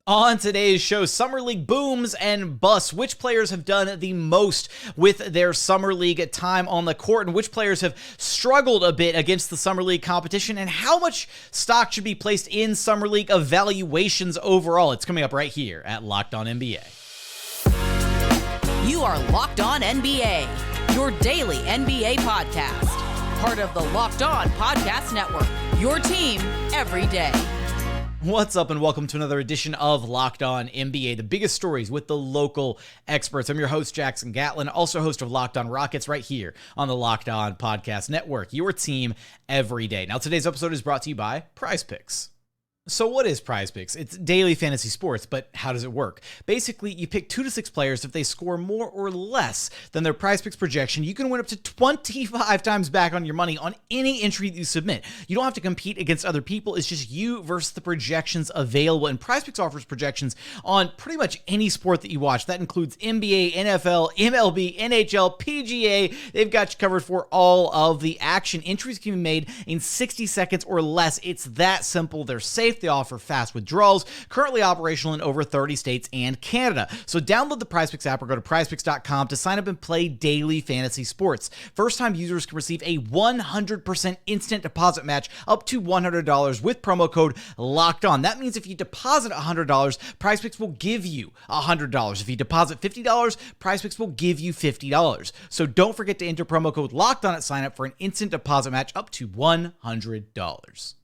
On today's show, Summer League booms and busts. Which players have done the most with their Summer League time on the court, and which players have struggled a bit against the Summer League competition, and how much stock should be placed in Summer League evaluations overall? It's coming up right here at Locked On NBA. You are Locked On NBA, your daily NBA podcast. Part of the Locked On Podcast Network, your team every day. What's up, and welcome to another edition of Locked On NBA, the biggest stories with the local experts. I'm your host, Jackson Gatlin, also host of Locked On Rockets right here on the Locked On Podcast Network, your team every day. Now, today's episode is brought to you by Prize Picks. So what is Prize Picks? It's daily fantasy sports, but how does it work? Basically, you pick 2 to 6 players. If they score more or less than their Prize Picks projection, you can win up to 25 times back on your money on any entry that you submit. You don't have to compete against other people. It's just you versus the projections available. And Prize Picks offers projections on pretty much any sport that you watch. That includes NBA, NFL, MLB, NHL, PGA. They've got you covered for all of the action. Entries can be made in 60 seconds or less. It's that simple. They're safe. They offer fast withdrawals, currently operational in over 30 states and Canada. So download the PrizePicks app or go to prizepicks.com to sign up and play daily fantasy sports. First-time users can receive a 100% instant deposit match up to $100 with promo code LOCKEDON. That means if you deposit $100, PrizePicks will give you $100. If you deposit $50, PrizePicks will give you $50. So don't forget to enter promo code LOCKEDON at sign up for an instant deposit match up to $100.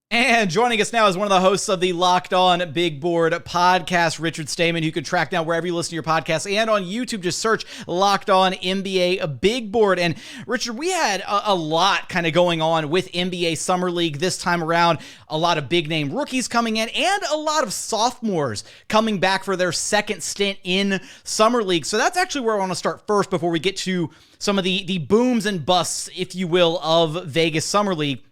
And joining us now is one of the hosts of the Locked On Big Board podcast, Richard Stayman, who you can track down wherever you listen to your podcast and on YouTube. Just search Locked On NBA Big Board. And Richard, we had a lot kind of going on with NBA Summer League this time around. A lot of big name rookies coming in and a lot of sophomores coming back for their second stint in Summer League. So that's actually where I want to start first before we get to some of the booms and busts, if you will, of Vegas Summer League.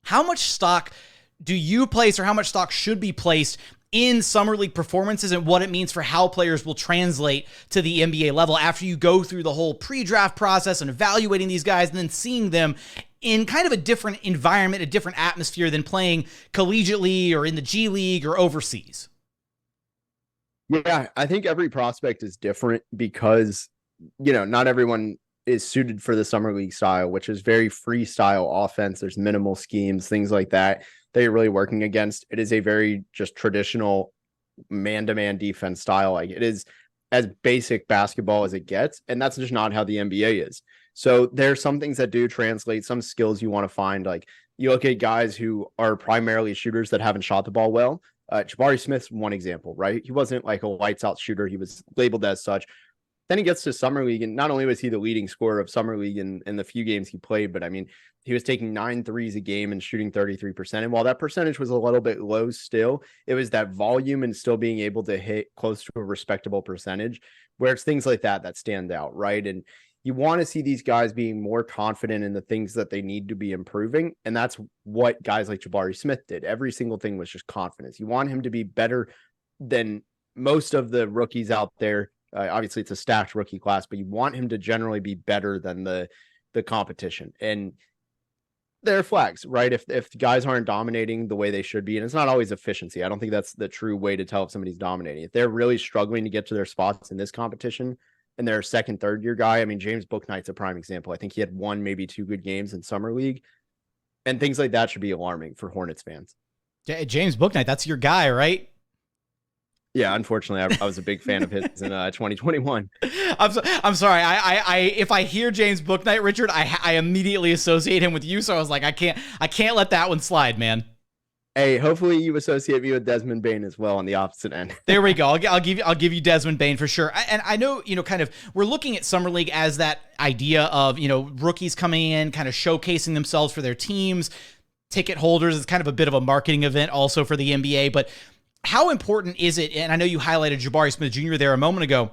How much stock do you place, or how much stock should be placed in Summer League performances and what it means for how players will translate to the NBA level after you go through the whole pre-draft process and evaluating these guys and then seeing them in kind of a different environment, a different atmosphere than playing collegiately or in the G League or overseas? Yeah, I think every prospect is different because, not everyone is suited for the Summer League style, which is very freestyle offense. There's minimal schemes, things like that you're really working against. It is a very just traditional man-to-man defense style. Like, it is as basic basketball as it gets, and that's just not how the NBA is. So there's some things that do translate, some skills you want to find. Like, you look at guys who are primarily shooters that haven't shot the ball well. Jabari Smith's one example, right? He wasn't like a lights-out shooter. He was labeled as such. Then he gets to Summer League, and not only was he the leading scorer of Summer League in the few games he played, but I mean, he was taking 9 threes a game and shooting 33%. And while that percentage was a little bit low still, it was that volume and still being able to hit close to a respectable percentage, where it's things like that stand out, right? And you want to see these guys being more confident in the things that they need to be improving. And that's what guys like Jabari Smith did. Every single thing was just confidence. You want him to be better than most of the rookies out there. Obviously, it's a stacked rookie class, but you want him to generally be better than the competition. And there are flags, right? If guys aren't dominating the way they should be, and it's not always efficiency. I don't think that's the true way to tell if somebody's dominating. If they're really struggling to get to their spots in this competition and they're a second, third year guy, I mean, James Bouknight's a prime example. I think he had 1, maybe 2 good games in Summer League, and things like that should be alarming for Hornets fans. Yeah, James Bouknight, that's your guy, right? Yeah, unfortunately, I was a big fan of his in 2021. I'm sorry. I if I hear James Bouknight, Richard, I immediately associate him with you. So I was like, I can't let that one slide, man. Hey, hopefully you associate me with Desmond Bane as well on the opposite end. There we go. I'll give you Desmond Bane for sure. And I know, kind of we're looking at Summer League as that idea of, rookies coming in, kind of showcasing themselves for their teams, ticket holders. It's kind of a bit of a marketing event also for the NBA, but how important is it? And I know you highlighted Jabari Smith Jr. there a moment ago,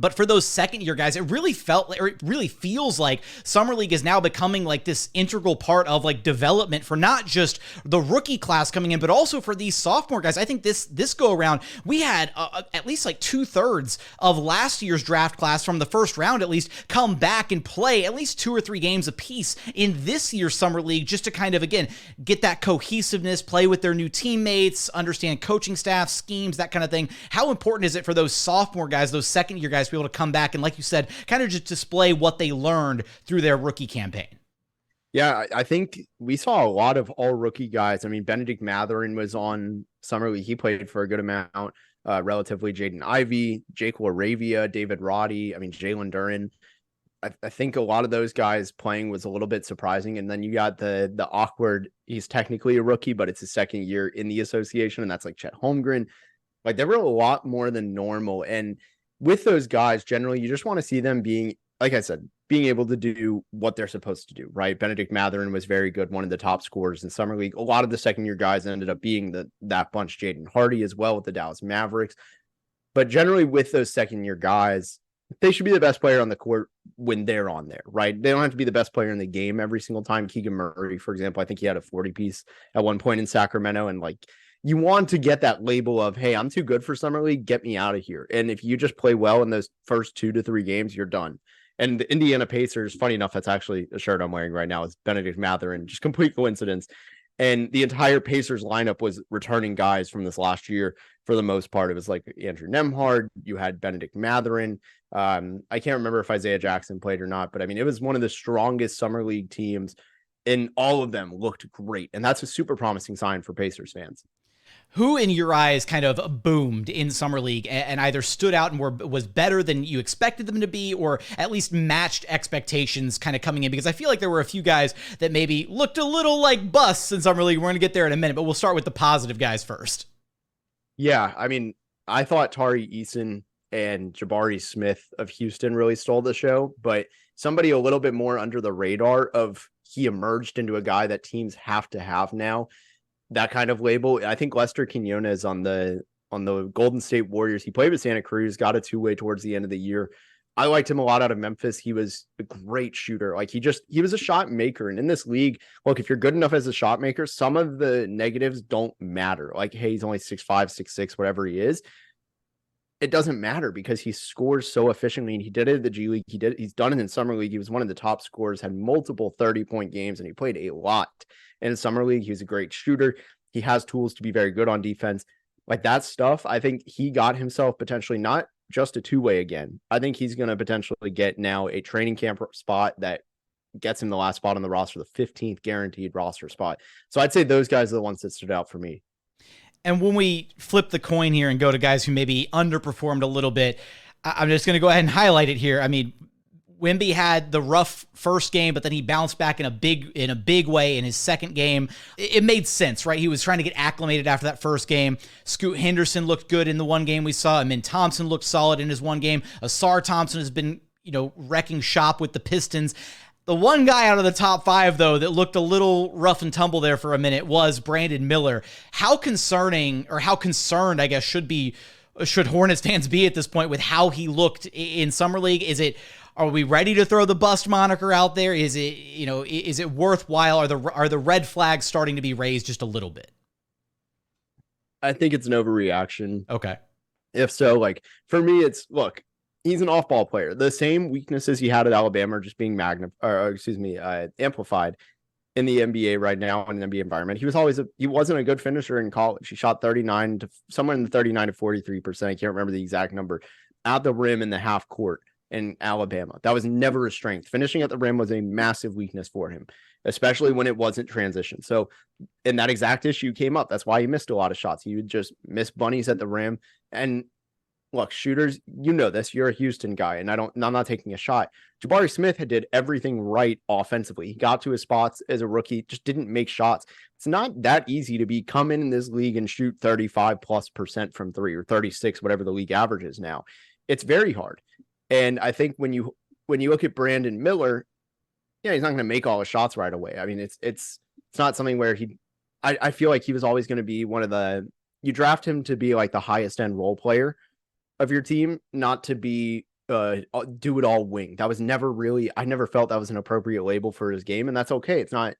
But for those second year guys, it really feels like Summer League is now becoming like this integral part of like development for not just the rookie class coming in, but also for these sophomore guys. I think this go around, we had at least like 2/3 of last year's draft class from the first round, at least, come back and play at least 2 or 3 games apiece in this year's Summer League, just to kind of, again, get that cohesiveness, play with their new teammates, understand coaching staff, schemes, that kind of thing. How important is it for those sophomore guys, those second year guys, to be able to come back and, like you said, kind of just display what they learned through their rookie campaign? Yeah, I think we saw a lot of all rookie guys. I mean, Benedict Mathurin was on Summer League. He played for a good amount, relatively. Jaden Ivey, Jake LaRavia, David Roddy, I mean, Jalen Duren. I think a lot of those guys playing was a little bit surprising. And then you got the awkward, he's technically a rookie, but it's his second year in the association, and that's like Chet Holmgren. Like, there were a lot more than normal. And with those guys, generally, you just want to see them being, like I said, being able to do what they're supposed to do, right? Benedict Mathurin was very good, one of the top scorers in Summer League. A lot of the second-year guys ended up being that bunch. Jaden Hardy as well with the Dallas Mavericks. But generally, with those second-year guys, they should be the best player on the court when they're on there, right? They don't have to be the best player in the game every single time. Keegan Murray, for example, I think he had a 40-piece at one point in Sacramento, and like, you want to get that label of, hey, I'm too good for Summer League, get me out of here. And if you just play well in those first 2 to 3 games, you're done. And the Indiana Pacers, funny enough, that's actually a shirt I'm wearing right now, is Benedict Mathurin, just complete coincidence. And the entire Pacers lineup was returning guys from this last year for the most part. It was like Andrew Nembhard, you had Benedict Mathurin. I can't remember if Isaiah Jackson played or not, but I mean, it was one of the strongest Summer League teams, and all of them looked great. And that's a super promising sign for Pacers fans. Who in your eyes kind of boomed in Summer League and either stood out and was better than you expected them to be, or at least matched expectations kind of coming in? Because I feel like there were a few guys that maybe looked a little like busts in Summer League. We're going to get there in a minute, but we'll start with the positive guys first. Yeah, I mean, I thought Tari Eason and Jabari Smith of Houston really stole the show, but somebody a little bit more under the radar of, he emerged into a guy that teams have to have now. That kind of label. I think Lester Quinones on the Golden State Warriors. He played with Santa Cruz, got a 2-way towards the end of the year. I liked him a lot out of Memphis. He was a great shooter. Like, he was a shot maker. And in this league, look, if you're good enough as a shot maker, some of the negatives don't matter. Like, hey, he's only 6'5", 6'6", whatever he is. It doesn't matter because he scores so efficiently, and he did it at the G League. He's done it in Summer League. He was one of the top scorers, had multiple 30-point games, and he played a lot. And in Summer League, he was a great shooter. He has tools to be very good on defense. Like, that stuff, I think he got himself potentially not just a 2-way again. I think he's going to potentially get now a training camp spot that gets him the last spot on the roster, the 15th guaranteed roster spot. So I'd say those guys are the ones that stood out for me. And when we flip the coin here and go to guys who maybe underperformed a little bit, I'm just going to go ahead and highlight it here. I mean, Wemby had the rough first game, but then he bounced back in a big way in his second game. It made sense, right? He was trying to get acclimated after that first game. Scoot Henderson looked good in the one game we saw. Amin Thompson looked solid in his one game. Asar Thompson has been, wrecking shop with the Pistons. The one guy out of the top 5, though, that looked a little rough and tumble there for a minute was Brandon Miller. How concerning, or how concerned, I guess, should Hornets fans be at this point with how he looked in Summer League? Are we ready to throw the bust moniker out there? Is it worthwhile? Are the red flags starting to be raised just a little bit? I think it's an overreaction. Okay. If so, like, for me, look, he's an off-ball player. The same weaknesses he had at Alabama are just being amplified in the NBA right now, in an NBA environment. He wasn't a good finisher in college. He shot somewhere in the 39 to 43%. I can't remember the exact number, at the rim in the half court in Alabama. That was never a strength. Finishing at the rim was a massive weakness for him, especially when it wasn't transition. So, and that exact issue came up. That's why he missed a lot of shots. He would just miss bunnies at the rim. And look, shooters, this. You're a Houston guy, and I'm not taking a shot. Jabari Smith did everything right offensively. He got to his spots as a rookie, just didn't make shots. It's not that easy to come in this league and shoot 35+% from 3, or 36, whatever the league average is now. It's very hard. And I think when you look at Brandon Miller, he's not going to make all the shots right away. I mean, it's not something where I feel like he was always going to be you draft him to be like the highest end role player of your team, not to be do it all wing. That was never really, I never felt that was an appropriate label for his game, and that's okay. It's not,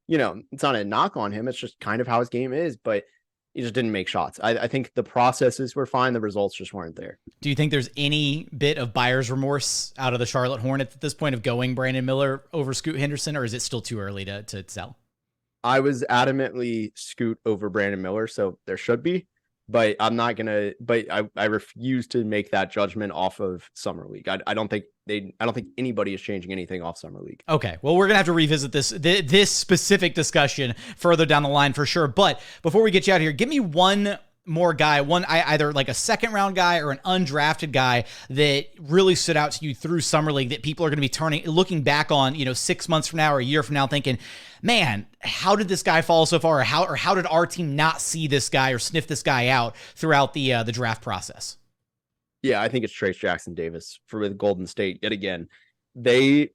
it's not a knock on him. It's just kind of how his game is, but he just didn't make shots. I think the processes were fine. The results just weren't there. Do you think there's any bit of buyer's remorse out of the Charlotte Hornets at this point of going Brandon Miller over Scoot Henderson, or is it still too early to sell? I was adamantly Scoot over Brandon Miller, so there should be, but I'm not going to, but I refuse to make that judgment off of Summer League. I don't think anybody is changing anything off Summer League. Okay. Well, we're going to have to revisit this specific discussion further down the line for sure. But before we get you out of here, give me one more guy, either like a second round guy or an undrafted guy that really stood out to you through Summer League that people are going to be looking back on, 6 months from now or a year from now thinking, man, how did this guy fall so far? Or how did our team not see this guy or sniff this guy out throughout the draft process? Yeah, I think it's Trayce Jackson-Davis with Golden State. Yet again, I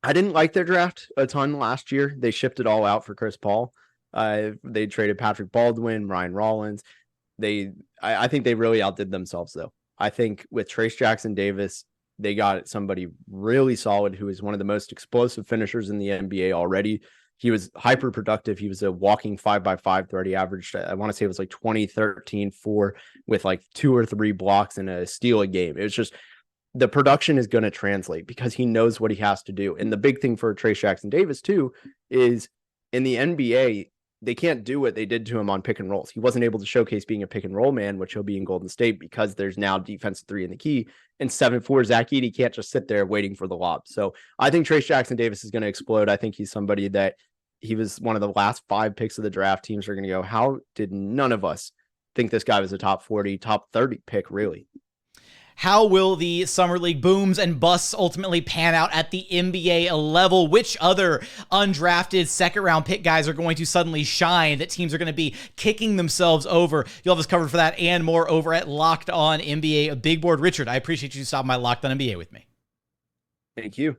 didn't like their draft a ton last year. They shipped it all out for Chris Paul. They traded Patrick Baldwin, Ryan Rollins. I think they really outdid themselves, though. I think with Trayce Jackson-Davis, they got somebody really solid who is one of the most explosive finishers in the NBA already. He was hyper productive. He was a walking 5x5 threat. He averaged, I want to say it was like 20, 13, 4 with like 2 or 3 blocks and a steal a game. It was just, the production is going to translate because he knows what he has to do. And the big thing for Trayce Jackson-Davis too is in the NBA, they can't do what they did to him on pick and rolls. He wasn't able to showcase being a pick and roll man, which he'll be in Golden State because there's now defensive 3 in the key, and 7'4" Zach Edey can't just sit there waiting for the lob. So I think Trayce Jackson-Davis is going to explode. I think he's somebody that he was one of the last 5 picks of the draft. Teams are going to go, how did none of us think this guy was a top 40, top 30 pick, really? How will the Summer League booms and busts ultimately pan out at the NBA level? Which other undrafted second-round pick guys are going to suddenly shine that teams are going to be kicking themselves over? You'll have us covered for that and more over at Locked On NBA Big Board. Richard, I appreciate you stopping by Locked On NBA with me. Thank you.